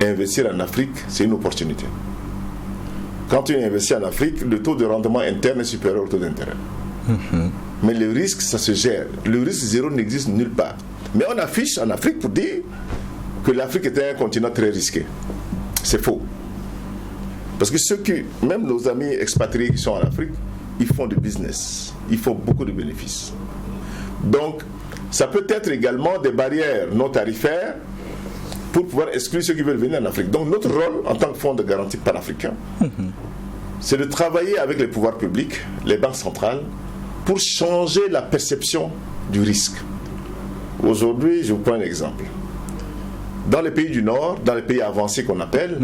investir en Afrique, c'est une opportunité. Quand tu investis en Afrique, le taux de rendement interne est supérieur au taux d'intérêt. Mais le risque, ça se gère. Le risque zéro n'existe nulle part. Mais on affiche en Afrique pour dire que l'Afrique était un continent très risqué. C'est faux. Parce que même nos amis expatriés qui sont en Afrique, ils font du business. Ils font beaucoup de bénéfices. Donc, ça peut être également des barrières non tarifaires pour pouvoir exclure ceux qui veulent venir en Afrique. Donc, notre rôle en tant que fonds de garantie panafricain, c'est de travailler avec les pouvoirs publics, les banques centrales, pour changer la perception du risque. Aujourd'hui, je vous prends un exemple. Dans les pays du Nord, dans les pays avancés qu'on appelle,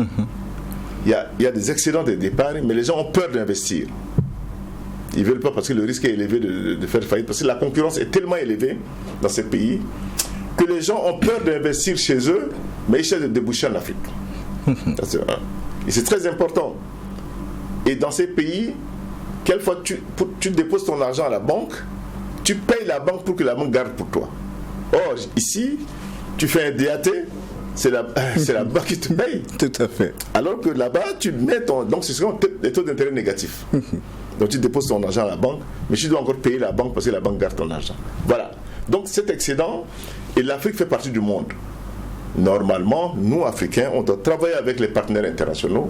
il y a des excédents de d'épargne, mais les gens ont peur d'investir. Ils ne veulent pas parce que le risque est élevé de faire faillite, parce que la concurrence est tellement élevée dans ces pays que les gens ont peur d'investir chez eux, mais ils cherchent de déboucher en Afrique. Et c'est très important. Et dans ces pays, quelquefois tu déposes ton argent à la banque, tu payes la banque pour que la banque garde pour toi. Or, ici, tu fais un DAT, c'est la banque qui te paye. Tout à fait. Alors que là-bas, tu mets donc ce sont des taux d'intérêt négatifs. Donc tu déposes ton argent à la banque, mais tu dois encore payer la banque parce que la banque garde ton argent. Voilà. Donc cet excédent, et l'Afrique fait partie du monde. Normalement, nous, Africains, on doit travailler avec les partenaires internationaux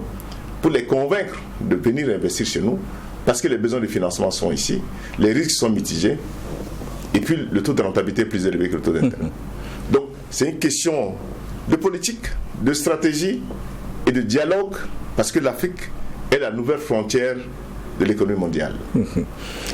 pour les convaincre de venir investir chez nous, parce que les besoins de financement sont ici, les risques sont mitigés, et puis le taux de rentabilité est plus élevé que le taux d'intérêt. Donc c'est une question de politique, de stratégie et de dialogue, parce que l'Afrique est la nouvelle frontière de l'économie mondiale.